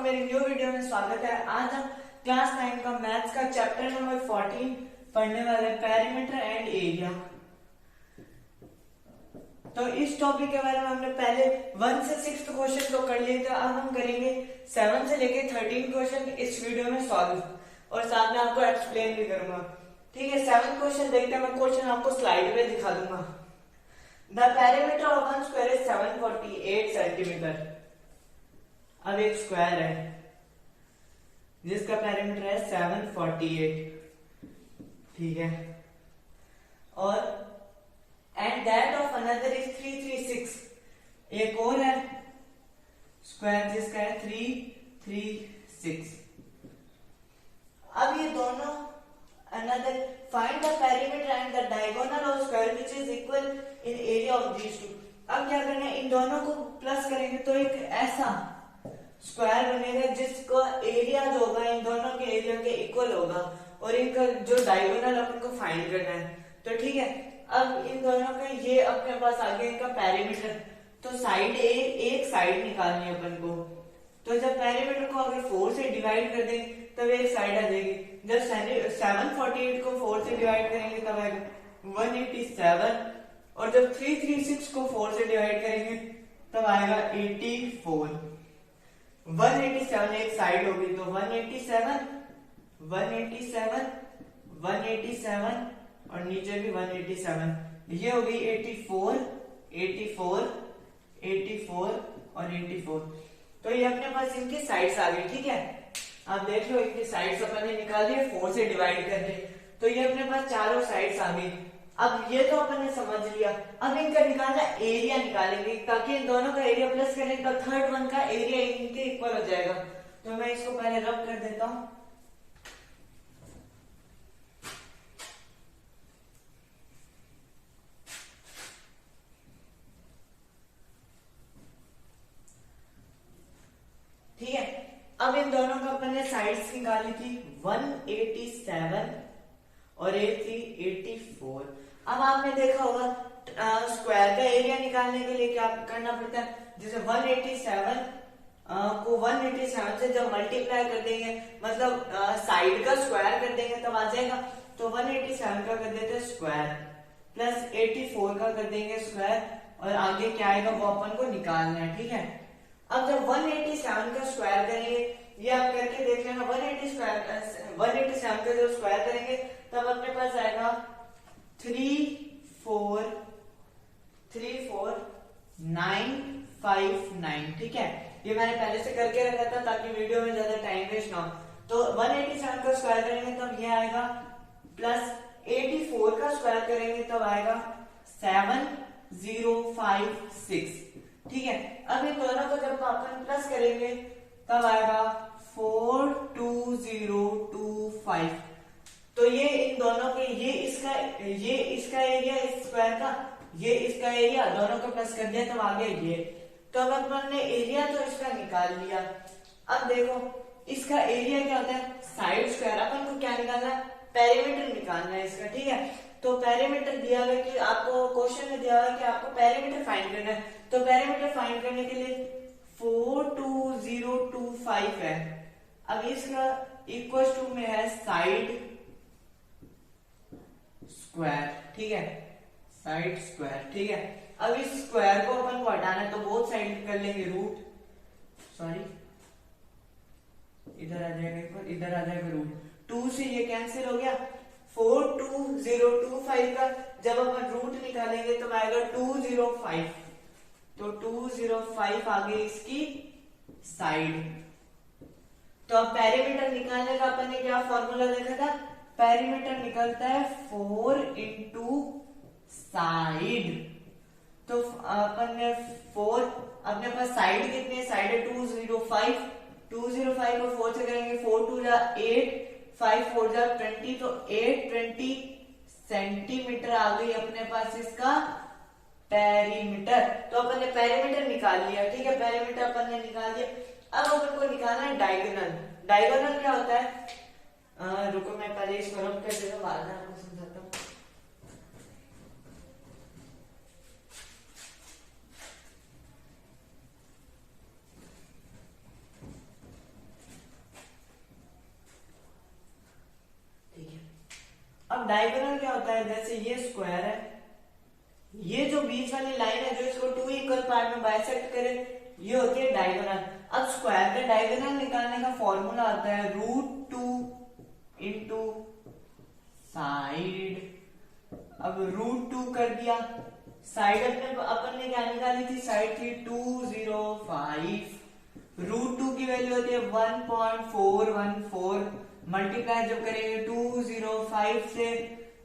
मेरी new video में स्वागत है। आज हम क्लास 9 का मैथ्स का चैप्टर नंबर 14 पढ़ने वाले पेरीमीटर एंड एरिया। तो इस टॉपिक के बारे में हमने पहले 1 से 6 क्वेश्चन तो कर लिए थे। अब हम करेंगे 7 से लेके 13 क्वेश्चन इस वीडियो में सॉल्व और साथ में आपको एक्सप्लेन भी करूंगा। ठीक है, 7 क्वेश्चन देखते हैं। मैं क्वेश्चन आपको स्लाइड पे दिखा दूंगा। The perimeter of one square is 748 centimetre. अब एक स्क्वायर है जिसका पेरीमीटर है 748, ठीक है, और and that of another is 336। एक और है स्क्वायर जिसका है 336। अब ये दोनों another find the perimeter and the diagonal of square which is equal in area of these two. अब क्या करना है, इन दोनों को प्लस करेंगे तो एक ऐसा स्क्वायर बनेगा जिसका एरिया जो होगा इन दोनों के एरिया के इक्वल होगा और इनका जो डायगोनल अपन को फाइंड करना है। तो ठीक है, अब इन दोनों का ये अपने पास आ गया इनका पेरीमीटर। तो साइड एक साइड निकालनी है अपन को। तो जब पेरीमीटर को अगर 4 से डिवाइड कर देंगे तब एक साइड आ जाएगी। जब 748 को 4 से डिवाइड करेंगे तब आएगा 187 और जब 336 को 4 से डिवाइड करेंगे तब आएगा 84। 187 एक साइड होगी तो 187 187 187 और नीचे भी 187। ये होगी 84 84 84 और 84। तो ये अपने पास इनकी साइड्स आ गई। ठीक है, आप देख लो इनकी साइड्स अपन ने निकाली है 4 से डिवाइड करके। तो ये अपने पास चारों साइड्स आ गई। अब ये तो अपन ने समझ लिया। अब इनका निकालना एरिया निकालेंगे ताकि इन दोनों का एरिया प्लस करें तो थर्ड वन का एरिया इनके इक्वल हो जाएगा। तो मैं इसको पहले रब कर देता हूं। ठीक है, अब इन दोनों का अपन ने साइड्स निकाली थी 187 और एक थी 84। अब आपने देखा होगा स्क्वायर का एरिया निकालने के लिए क्या करना पड़ता है, जैसे 187 को 187 से जब मल्टीप्लाई कर देंगे मतलब साइड का स्क्वायर कर देंगे तब आ जाएगा। तो 187 का कर देते हैं स्क्वायर प्लस 84 का कर देंगे स्क्वायर और आगे क्या आएगा वो अपन को निकालना है। ठीक है, अब जब 187 का स्क्वायर करेंगे, ये आप करके देख लेना, 187 का जब स्क्वायर करेंगे तब अपने पास आएगा 34959। ठीक है, ये मैंने पहले से करके रखा था ताकि वीडियो में ज्यादा टाइम वेस्ट ना हो। तो 187 का स्क्वायर करेंगे तब ये आएगा प्लस 84 का स्क्वायर करेंगे तब आएगा 7056। ठीक है, अब इन दोनों को जब अपन प्लस करेंगे तब आएगा 42025। तो ये इन दोनों के ये इसका एरिया इस स्क्वायर का, ये इसका एरिया, दोनों को प्लस कर दिया तब आ गया ये। तो अब अपन ने एरिया तो इसका निकाल लिया। अब देखो इसका एरिया क्या होता है, साइड स्क्वायर। अपन को क्या निकालना है, पेरीमीटर निकालना है इसका। ठीक है, तो पेरीमीटर दिया हुआ कि आपको क्वेश्चन में दिया हुआ कि आपको पेरीमीटर फाइंड करना है। तो पेरीमीटर फाइंड करने के लिए 42025 है। अब इसका इक्वल टू में है साइड स्क्वायर। ठीक है, साइड स्क्वायर। ठीक है, अब इस स्क्वायर को अपन को हटाना है तो बोथ साइड कर लेंगे रूट, सॉरी इधर आ जाएगा, इधर आ जाएगा रूट। 2 से ये कैंसिल हो गया। 42025 का जब अपन रूट निकालेंगे तो आएगा 205। तो 205 आ गई इसकी साइड। तो अब पेरीमीटर निकालने का अपन ने क्या फॉर्मूला देखा था, पेरीमीटर निकलता है 4 इंटू साइड। तो अपन ने 4, अपने पास साइड कितने, साइड है 205। 205 को 4 से करेंगे, 4 2 जा 8, 5 4 जा 20, तो 820 सेंटीमीटर आ गई अपने पास इसका पेरीमीटर। तो अपन ने पेरीमीटर निकाल लिया। ठीक है, पेरीमीटर अपन ने निकाल दिया। अब अपन को निकालना है डायगोनल। डायगोनल क्या होता है, रुको मैं पहले इसको रब कर देता हूं, बाद में आपको समझाता हूं। अब डायगोनल क्या होता है, जैसे ये स्क्वायर है, ये जो बीच वाली लाइन है जो इसको टू इक्वल पार्ट में बाइसेक्ट करे, ये होती है डायगोनल। अब स्क्वायर का डायगोनल निकालने का फॉर्मूला आता है √2 इंटू साइड। अब √2 कर दिया, साइड अपन ने क्या निकाली थी, साइड थी 205, √2 की वैल्यू होती है 1.414, मल्टीप्लाई जब करेंगे 205 से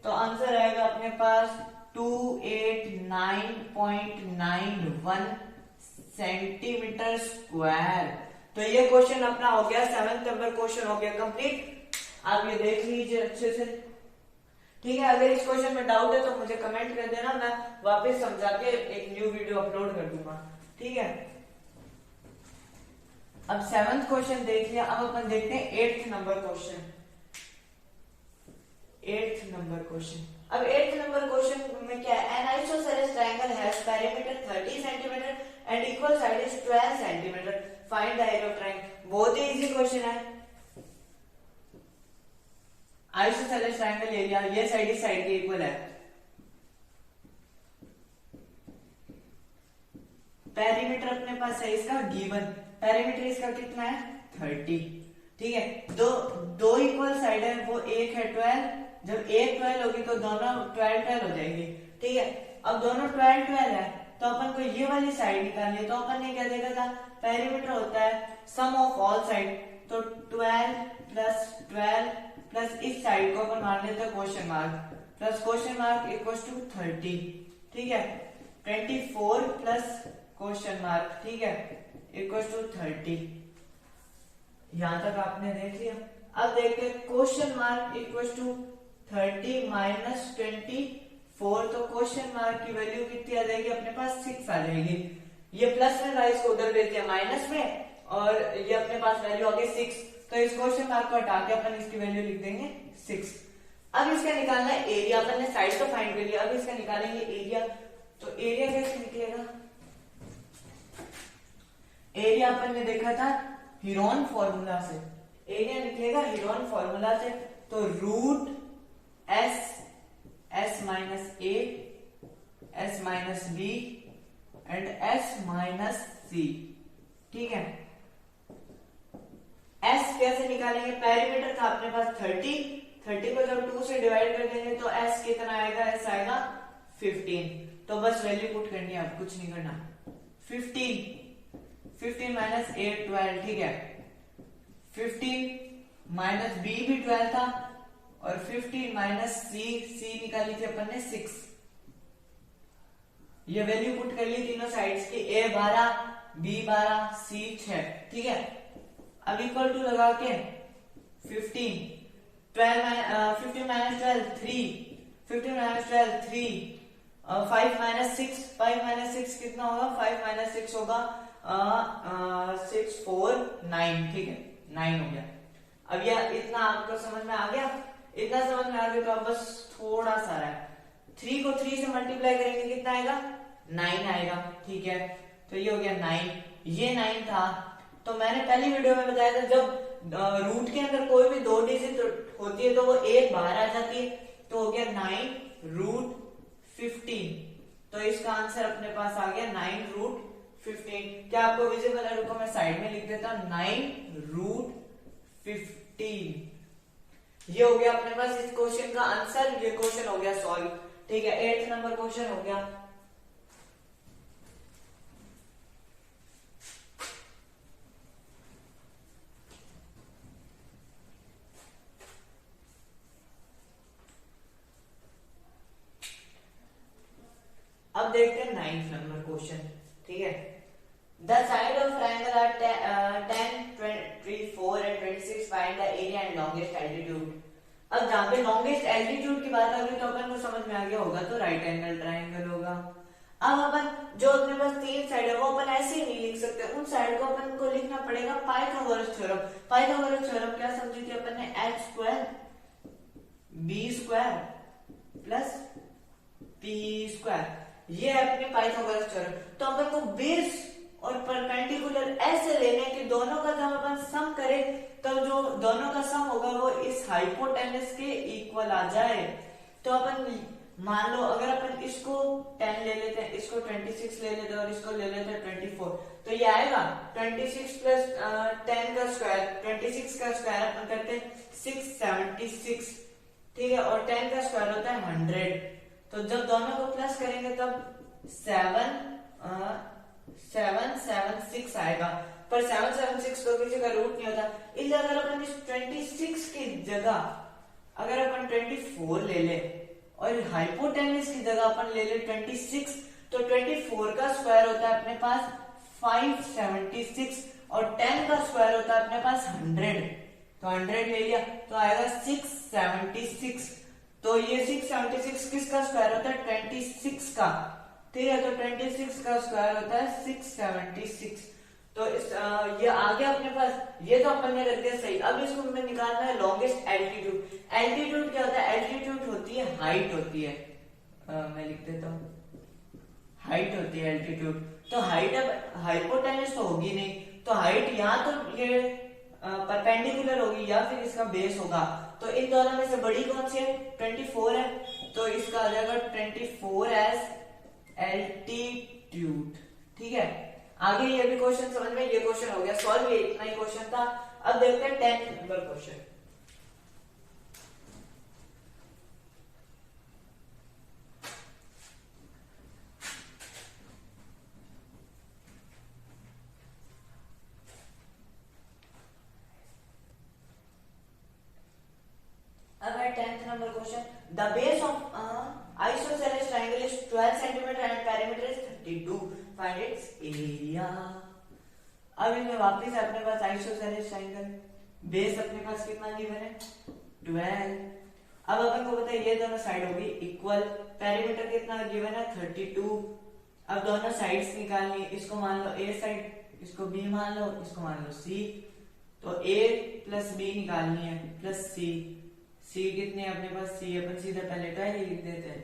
तो आंसर आएगा अपने पास 289.91 सेंटीमीटर स्क्वायर। तो ये क्वेश्चन अपना हो गया, 7th नंबर क्वेश्चन हो गया कंप्लीट। आप ये देख लीजिए अच्छे से, ठीक है। अगर इस क्वेश्चन में डाउट है तो मुझे कमेंट कर देना, मैं वापस समझा के एक न्यू वीडियो अपलोड कर दूंगा, ठीक है। अब 7th क्वेश्चन देख लिया, अब अपन देखते हैं 8th number question. 8th number question, अब 8th नंबर क्वेश्चन में क्या है, N isosceles triangle has perimeter 30 centimetre and equal side is 12 centimetre, find the area of triangle. बहुत ही इजी क्वेश्चन है। आइसोसेलेस ट्रायंगल एरिया, ये साइड इस side के equal है, पेरीमीटर अपने पास है इसका गिवन, पेरीमीटर इसका कितना है 30, ठीक है। दो इक्वल साइड है, वो एक है 12, जब एक 12 होगी तो दोनों 12 हो जाएगी, ठीक है। अब दोनों 12 है तो अपन को ये वाली साइड निकालनी है, तो अपन ने क्या देखा था, पेरीमीटर होता है सम ऑफ ऑल साइड, तो 12 प्लस इस साइड को अपन मान लेते हैं question mark, plus question mark equals to 30, ठीक है। 24 प्लस क्वेश्चन मार्क, ठीक है, इक्वल्स टू 30। यहां तक आपने देख लिया। अब देखते हैं question mark equals to 30 minus 24, तो क्वेश्चन मार्क की वैल्यू कितनी आ जाएगी अपने पास, 6 आ जाएगी। ये प्लस में था, इसको उधर भेज दिया माइनस में, और ये अपने पास वैल्यू आ गई 6, तो इस क्वेश्चन मार्क को हटा के अपन इसकी वैल्यू लिख देंगे 6। अब इसका निकालना है एरिया, अपन ने साइड तो फाइंड कर लिया, अब इसका निकालेंगे एरिया। तो एरिया कैसे निकलेगा, एरिया अपन ने देखा था हीरोन फॉर्मूला से, एरिया निकलेगा हीरोन फॉर्मूला से, तो root S minus A, S minus B and S minus C, ठीक है। एस कैसे निकालेंगे, पेरीमीटर था अपने पास 30 को जब 2 से डिवाइड कर देंगे तो एस कितना आएगा, एस आएगा 15, तो बस वैल्यू पुट करनी है, अब कुछ नहीं करना। 15 माइनस 8 12, ठीक है। 15 माइनस बी भी 12 था, और 15 माइनस सी निकाली थी अपन ने 6, ये वैल्यू पुट कर ली तीनों साइड्स की, a 12 b 12 c 6, ठीक है। अब इक्वल टू लगा के 15 माइनस 12 3, 15 माइनस 12 3, 5 माइनस 6 कितना होगा, 5 माइनस 6 होगा 6 4 9, ठीक है, 9 हो गया। अब यह इतना आपको समझ में आ गया, इतना समझ में आ गया, तो अब बस थोड़ा सा है, 3 को 3 से मल्टीप्लाई करेंगे कितना आएगा, 9 आएगा, ठीक है। तो ये हो गया 9, ये 9 था। तो मैंने पहली वीडियो में बताया था जब रूट के अंदर कोई भी 2 डिजिट होती है तो वो 1 बाहर आ जाती है, तो हो गया 9 रूट 15, तो इसका आंसर अपने पास आ गया 9 रूट 15। क्या आपको विजिबल है, रुको मैं साइड में लिख देता हूं, 9 रूट 15। ये हो गया अपने पास इस क्वेश्चन का आंसर, ये क्वेश्चन हो गया सॉल्व, ठीक है। 8th नंबर क्वेश्चन हो गया। अब देखते हैं 9th नंबर क्वेश्चन, ठीक है। The side of triangle are 10 24 and 26, find the area and longest altitude. अब जहां पे लॉन्गेस्ट एल्टीट्यूड की बात आ गई तो अपन को समझ में आ गया होगा, तो राइट एंगल ट्रायंगल होगा। अब अपन जो अपने पास 3 साइड है वो अपन ऐसे ही नहीं लिख सकते, उन साइड को अपन को लिखना पड़ेगा पाइथागोरस थ्योरम। पाइथागोरस थ्योरम क्या समझी थी अपन ने, h² b² प्लस p², ये है अपने पाइथागोरस थ्योरम। तो अपन को बेस और परपेंडिकुलर ऐसे लेने कि दोनों का जब अपन सम करें तब जो दोनों का सम होगा वो इस हाइपोटेनस के इक्वल आ जाए। तो अपन मान लो अगर अपन इसको 10 ले लेते हैं, इसको 26 ले लेते हैं और इसको ले लेते हैं 24, तो ये आएगा 26 प्लस 10 का स्क्वायर, 26 का स्क्वायर अपन करते हैं 676, ठीक है, और 10 का स्क्वायर होता है 100। तो जब दोनों को प्लस करेंगे तब 776 आएगा, पर 776 तो किसी का रूट नहीं होता, इसलिए अगर अपन इस 26 की जगह अगर अपन 24 ले ले और हाइपोटेनस की जगह अपन ले ले 26, तो 24 का स्क्वायर होता है अपने पास 576 और 10 का स्क्वायर होता है अपने पास 100, तो 100 ले लिया तो आएगा 676। तो ये 676 किसका स्क्वायर होता है? 26 का, ठीक है, तो 26 का स्क्वायर होता है 676। तो इस ये आ गया अपने पास, ये तो अपन ने कर दिया सही। अब इसको हमें निकालना है लॉन्गेस्ट एल्टीट्यूड। एल्टीट्यूड क्या होता है? एल्टीट्यूड होती है हाइट होती है, मैं लिख देता हूँ, हाइट होती है एल्टीट्यूड। तो हाइट अब हाइपोटेनस तो होगी नहीं, तो हाइट यहाँ तो ये परपेंडिकुलर होगी या फिर इसका बेस होगा, तो इन दोनों में से बड़ी कौन सी है? 24 है, तो इसका आ जाएगा 24 एज एल्टीट्यूड, ठीक है। आगे ये भी क्वेश्चन समझ में, ये क्वेश्चन हो गया सॉल्व, ये इतना ही क्वेश्चन था। अब देखते हैं 10th नंबर क्वेश्चन। अब है 10th number question. The base of isosceles triangle is 12 centimetre and perimeter is 32, find its area. अब इनमें वापस अपने पास आइसोसेलेस ट्रायंगल, बेस अपने पास कितना गिवन है? 12। अब अपन को पता है ये दोनों साइड होगी इक्वल, पेरीमीटर कितना गिवन है? 32। अब दोनों साइड्स निकालनी, इसको मान लो ए साइड, इसको बी मान लो, इसको मान लो सी, तो ए प्लस बी निकालनी है प्लस सी। सी कितने अपने पास? सी अपन सीधा पहले 12 लिख देते हैं,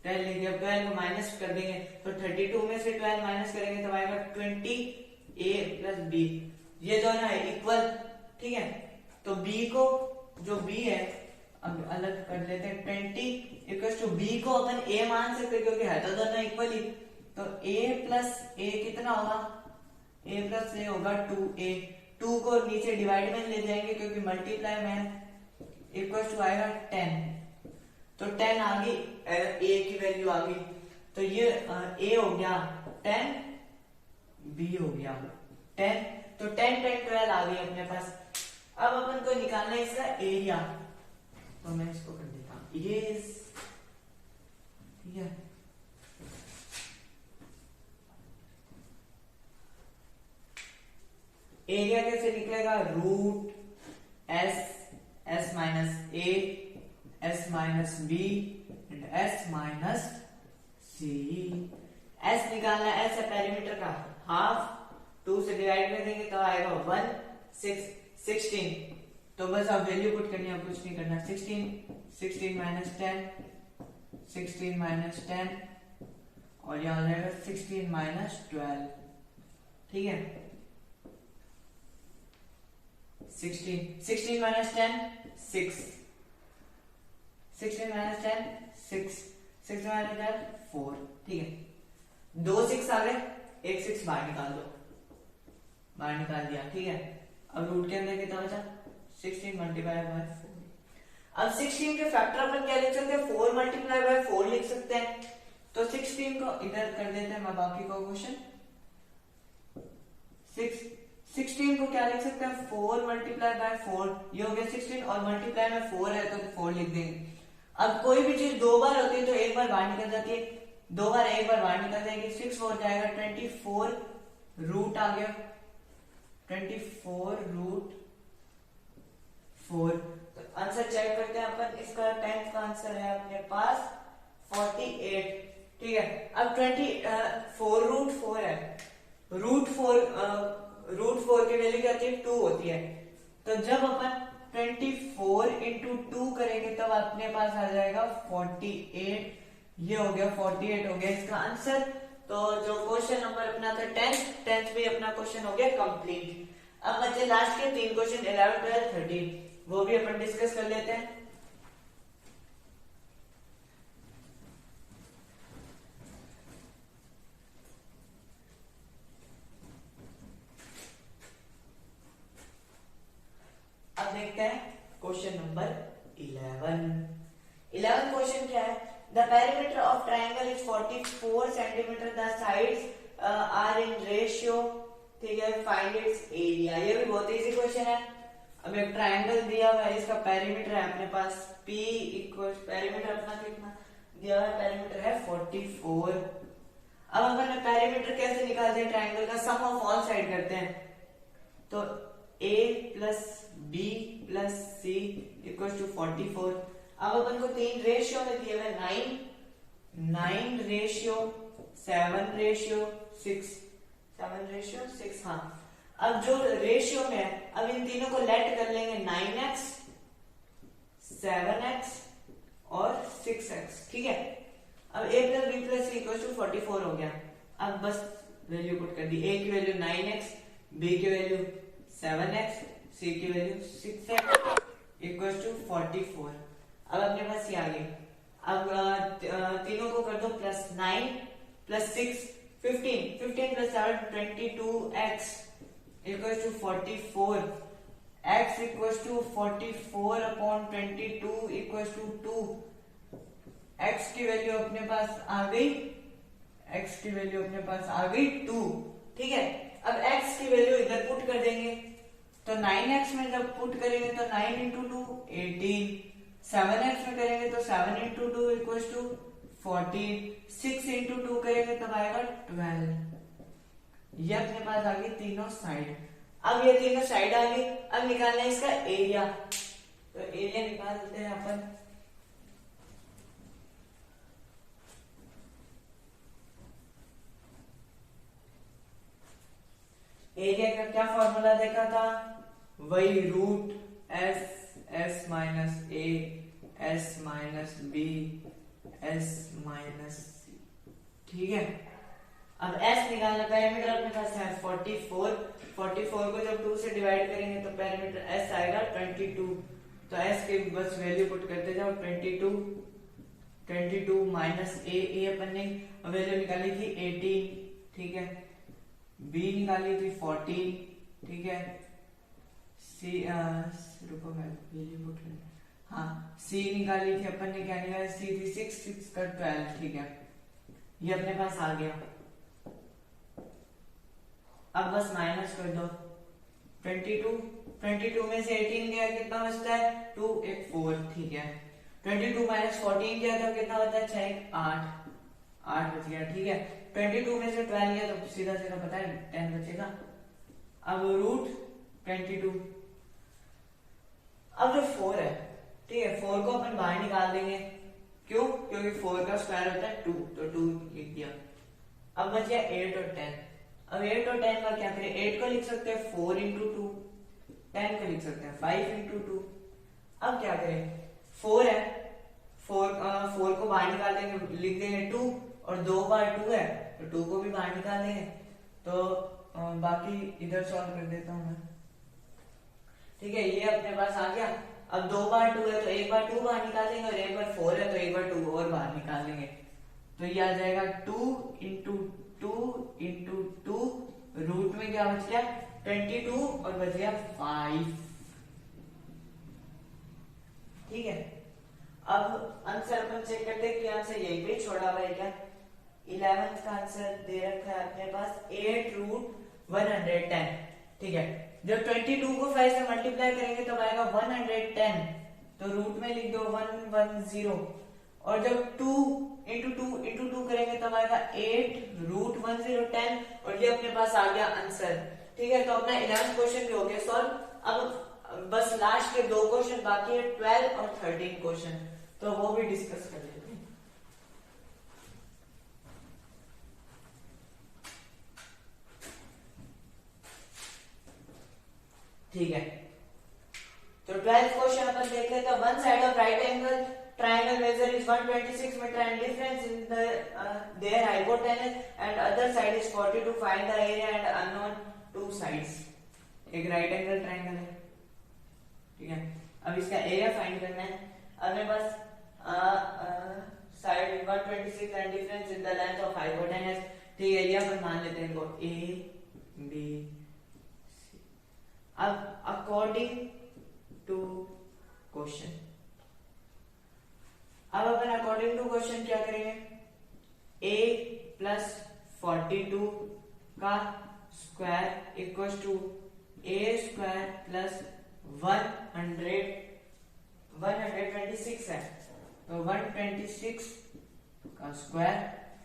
12 लिख दिया। 12 को माइनस कर देंगे तो 32 में से 12 माइनस करेंगे तो आएगा 20 ए प्लस बी, ये दोनों है इक्वल, ठीक है। तो बी को, जो बी है अब अलग कर लेते हैं, 20 इक्वल टू बी को अपन ए मान सकते क्योंकि है तो दोनों इक्वल ही, तो ए प्लस ए कितना होगा? ए प्लस ए होगा 2a। 2 को नीचे डिवाइड में ले जाएंगे क्योंकि मल्टीप्लाई में है, इक्वल टू आएगा 10। तो 10 आ गई, ए की वैल्यू आ गई, तो ये ए हो गया 10, बी हो गया 10, तो 10 10 12 आ गई अपने पास। अब अपन को निकालना है इसका एरिया, तो मैं इसको कर देता हूं ये, ठीक है। एरिया कैसे निकलेगा? Root S, S minus A, S minus B and S minus C. S निकालना है, एस है पेरीमीटर का हाफ, 2 से डिवाइड कर देंगे तो आएगा 1, 6, 16। तो बस आप वैल्यू पुट करनी है, कुछ नहीं करना। 16 माइनस 10, 16 माइनस 10 और यहां आ जाएगा 16 माइनस 12, ठीक है। 16 माइनस 10 6, 16 माइनस 10 6, 6 माइनस 10 4, ठीक है। 2 6 आ गए, एक 6 बाहर निकाल दो, बाहर निकाल दिया, ठीक है। अब रूट के अंदर कितना बचा? 16 मल्टीप्लाई बाय 4। अब 16 के फैक्टर अपन क्या लिख सकते हैं? 4 मल्टीप्लाई बाय 4 लिख सकते हैं। तो 16 को इधर कर देते हैं, मैं बाकी को क्वेश्चन 16 को क्या लिख सकते हैं? 4 मल्टीप्लाई बाय 4, ये हो गया 16 और मल्टीप्लाई में 4 है तो 4 लिख देंगे। अब कोई भी चीज 2 बार होती है तो एक बार बाहर निकल जाती है, 2 बार एक बार बाहर निकल जाएगी, 6 हो जाएगा 24, रूट आ गया 24 रूट 4। तो आंसर चेक करते हैं अपन, इसका 10th का आंसर है अपने पास 48, ठीक है। अब 24 रूट 4 है, रूट 4 की वैल्यू क्या होती है? 2 होती है, तो जब अपन 24 इंटू 2 करेंगे तब अपने पास आ जाएगा 48, ये हो गया 48 हो गया इसका आंसर। तो जो क्वेश्चन नंबर अपना था 10th भी अपना क्वेश्चन हो गया कंप्लीट। अब बच्चे लास्ट के 3 क्वेश्चन 11 12 13, वो भी अपन डिस्कस कर लेते हैं। 44 centimetre the sides are in ratio, ठीक है, फाइंड इट्स एरिया। ये भी बहुत इजी क्वेश्चन है। अब एक ट्रायंगल दिया हुआ है, इसका पेरीमीटर है अपने पास P इक्वल, पेरीमीटर अपना कितना दिया हुआ है, पेरीमीटर है 44। अब अपन पेरीमीटर कैसे निकालते हैं ट्रायंगल का, सम ऑफ ऑल साइड करते हैं। तो A plus B plus C equal to 44। अब अपन को 3 रेशियो में दिए हुए 9 रेशियो 7 रेशियो 6, 7 रेशियो 6। हाँ, अब जो रेशियो में है, अब इन तीनों को लेट कर लेंगे 9x 7x और 6x, ठीक है। अब a plus b plus c equal to 44 हो गया। अब बस वैल्यू पुट कर दी, a की वैल्यू 9x, b की वैल्यू 7x, c की वैल्यू 6x इक्वल टू 44। अब अपने पास ये आ गई। अब तीनों को कर दो plus 9 plus 6 15, 15 plus 7 22x equal to 44, x equal to 44 upon 22 equal to 2। x की वैल्यू अपने पास आ गई, x की वैल्यू अपने पास आ गई 2, ठीक है। अब x की वैल्यू इधर पुट कर देंगे, तो 9x में जब पुट करेंगे तो 9 इंटू 2 18, 7x में करेंगे तो 7 इंटू 2 इक्वल टू 14, 6 इंटू 2 करेंगे तब आएगा 12। ये अपने पास आ गई तीनों साइड। अब ये तीनों साइड आ गई, अब निकालना है इसका एरिया। तो एरिया निकालते हैं अपन। एरिया का क्या फॉर्मूला देखा था, वही root S minus A S minus B S minus C, ठीक है। अब s निकालना, पेरीमीटर अपने पास है 44, 44 को जब 2 से डिवाइड करेंगे तो पेरीमीटर s आएगा 22। तो s की बस वैल्यू पुट करते जाओ, 22 माइनस ए अपन ने वैल्यू निकाली थी 18, ठीक है, b निकाली थी 14, ठीक है, c रुको मैं वैल्यू पुट कर, हाँ c निकाली थी अपन ने, क्या निकाला, c थी 6, 6 का 12, ठीक है। ये अपने पास आ गया। अब बस माइनस कर दो, 22 में से 18 गया, कितना बचता है 2, एक 4, ठीक है। 22 माइनस 14 गया तो कितना बचा है 6, 8 बच गया, ठीक है। 22 में से 12 गया तो सीधा सीधा पता है 10 बचेगा। अब रूट 22, अब जो 4 है, ठीक है, 4 को अपन बाहर निकाल देंगे, क्यों, क्योंकि 4 का स्क्वायर होता है 2, तो 2 लिख दिया। अब बच गया 8 और 10। अब 8 और 10 का क्या करें, 8 को लिख सकते हैं 4 इंटू 2, 10 को लिख सकते हैं 5 इंटू 2। अब क्या करें, 4 है, 4 को बाहर निकाल देंगे, लिख देंगे 2, और 2 बार 2 है तो 2 को भी बाहर निकाल देंगे। तो बाकी इधर सॉल्व कर देता हूं मैं, ठीक है। ये अपने पास आ गया। अब 2 बार 2 है तो एक बार 2 बाहर निकाल देंगे, और एक बार 4 है तो एक बार 2 और बाहर निकाल देंगे। तो ये आ जाएगा 2 इंटू 2 रूट में क्या बच गया 22 और बच गया 5, ठीक है। अब आंसर अपन चेक करते हैं कि आंसर यही पे छोड़ा हुआ है क्या। 11th का आंसर दे रखा है अपने पास 8 रूट 110, ठीक है। जब 22 को 5 से मल्टीप्लाई करेंगे तब आएगा 110, तो रूट में लिख दो 110, और जब 2 इंटू 2 करेंगे तब आएगा 8 रूट 1010, और ये अपने पास आ गया आंसर, ठीक है। तो अपना 11th क्वेश्चन भी हो गया सॉल्व। अब बस लास्ट के 2 क्वेश्चन बाकी है, 12 और 13 क्वेश्चन, तो वो भी डिस्कस कर लेते हैं। ठीक है, तो 12th क्वेश्चन अपन देख लेते हैं। One side of right angle triangle measure is 126 meter and difference in the their hypotenuse and other side is 42. Find the area and unknown two sides. एक राइट एंगल ट्राइंगल है, ठीक है। अब इसका area find करना है। अब मेरे पास side 126 and difference in the length of hypotenuse, ठीक है। एरिया पर मान लेते हैं इनको ए बी सी। अब अकॉर्डिंग टू क्वेश्चन, अब अपन अकॉर्डिंग टू क्वेश्चन क्या करेंगे, a प्लस 42 का square equal to a square plus 126 है, तो 126 का स्क्वायर,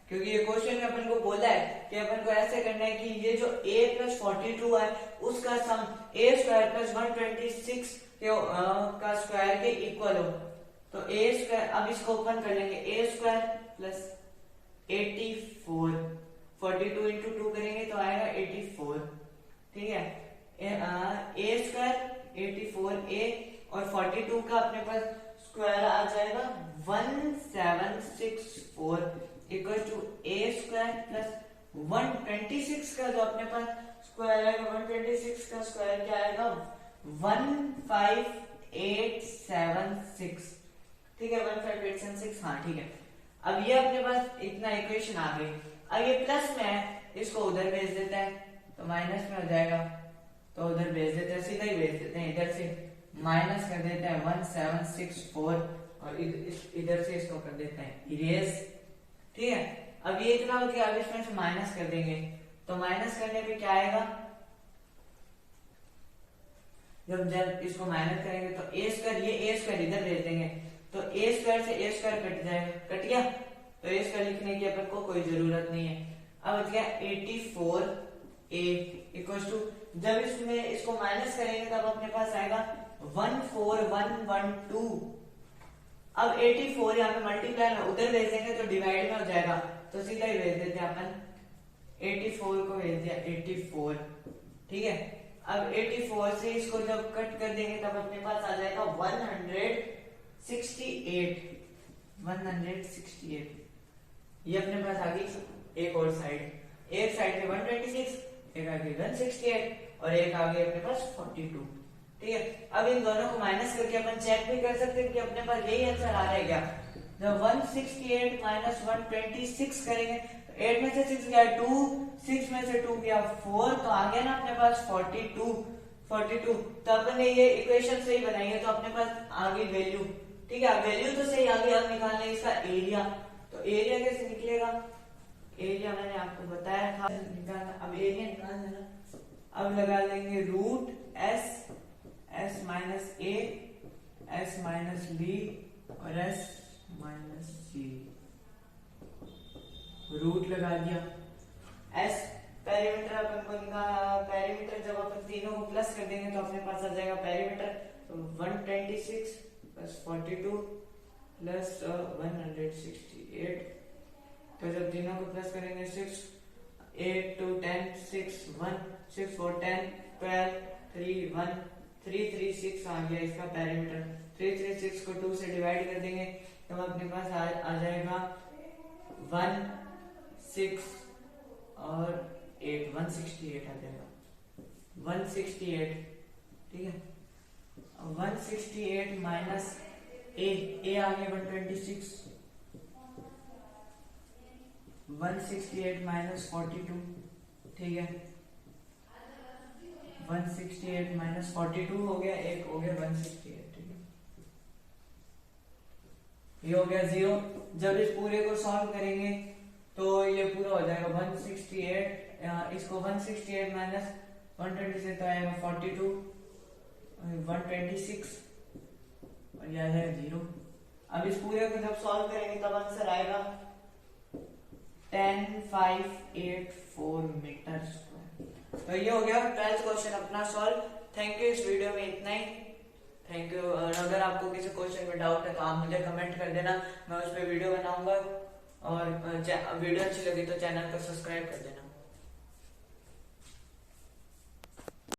क्योंकि ये क्वेश्चन में अपन को बोला है कि अपन को ऐसे करना है कि ये जो a प्लस 42 है उसका सम a स्क्वायर प्लस 126 का स्क्वायर के इक्वल हो। तो a स्क्वायर, अब इसको ओपन कर लेंगे, a स्क्वायर प्लस 84, 42 इंटू 2 करेंगे तो आएगा 84, ठीक है। a स्क्वायर 84a और 42 का अपने पास स्क्वायर आ जाएगा 1764 equal to a square plus 126 का जो अपने पास स्क्वायर आएगा, 126 का स्क्वायर क्या आएगा 15876, ठीक है, 15876, हाँ ठीक है। अब ये अपने पास इतना इक्वेशन आ गई। अब ये प्लस में है, इसको उधर भेज देते हैं तो माइनस में हो जाएगा, तो उधर भेज देते हैं, सीधा ही भेज देते हैं, इधर से माइनस कर देते हैं 1764 और इधर से इसको कर देते हैं इरेज, ठीक है। अब ये इतना हो गया, अब इसमें से माइनस कर देंगे तो माइनस करने पे क्या आएगा, जब इसको माइनस करेंगे तो a स्क्वायर, ये a स्क्वायर इधर भेज देंगे तो a स्क्वायर से a स्क्वायर कट जाएगा, कट गया, तो a स्क्वायर लिखने की अपन को कोई जरूरत नहीं है। अब बच गया 84a इक्वल टू, जब इसमें इसको माइनस करेंगे तब अपने पास आएगा 14112। अब 84 यहाँ पे मल्टीप्लाई में उधर भेज देंगे तो डिवाइड में हो जाएगा, तो सीधा ही भेज देते हैं अपन, 84 को भेज दिया 84, ठीक है। अब 84 से इसको जब कट कर देंगे तब अपने पास आ जाएगा 168, ये अपने पास आ गई एक और साइड, एक साइड पे 126, एक आगे 168 और एक आगे अपने पास 42, ठीक है। अब इन दोनों को माइनस करके अपन चेक भी कर सकते हैं कि अपने पास यही आंसर आ रहा है क्या। जब 168 माइनस 126 करेंगे तो 8 में से 6 गया 2, 6 में से 2 गया 4, तो आ गया ना अपने पास 42। तो अपन ने ये इक्वेशन सही बनाई है तो अपने पास आ गई वैल्यू, ठीक है। वैल्यू तो सही आ गई, अब निकालना है इसका एरिया, तो एरिया कैसे निकलेगा, एरिया मैंने आपको बताया था निकालना। अब एरिया निकाल देना, अब लगा लेंगे root s minus a, s minus b और s माइनस c, रूट लगा दिया। s पेरीमीटर अपन को निकाला, पेरीमीटर जब अपन तीनों को प्लस कर देंगे तो अपने पास आ जाएगा पेरीमीटर, तो 126 प्लस 42 प्लस 168, तो जब तीनों को प्लस करेंगे 6, 8 2 10 6 1 6 4 10 12 3 1 336 आ गया इसका पेरीमीटर। 336 को 2 से डिवाइड कर देंगे तब अपने पास आ जाएगा 1 6 और 8, 168 आ जाएगा, 168, ठीक है। 168 माइनस a आ गया 126, 168 माइनस 42, ठीक है, 168 माइनस 42 हो गया, एक हो गया 168, ठीक है, ये हो गया 0। जब इस पूरे को सॉल्व करेंगे तो ये पूरा हो जाएगा 168, इसको 168 माइनस 126 तो आएगा 42, 126 और यह आ जाएगा 0। अब इस पूरे को जब सॉल्व करेंगे तब आंसर आएगा 10584 मीटर स्क्वायर। तो ये हो गया 12th क्वेश्चन अपना सॉल्व। थैंक यू, इस वीडियो में इतना ही, थैंक यू। और अगर आपको किसी क्वेश्चन में डाउट है तो आप मुझे कमेंट कर देना, मैं उस पर वीडियो बनाऊंगा। और वीडियो अच्छी लगी तो चैनल को सब्सक्राइब कर देना।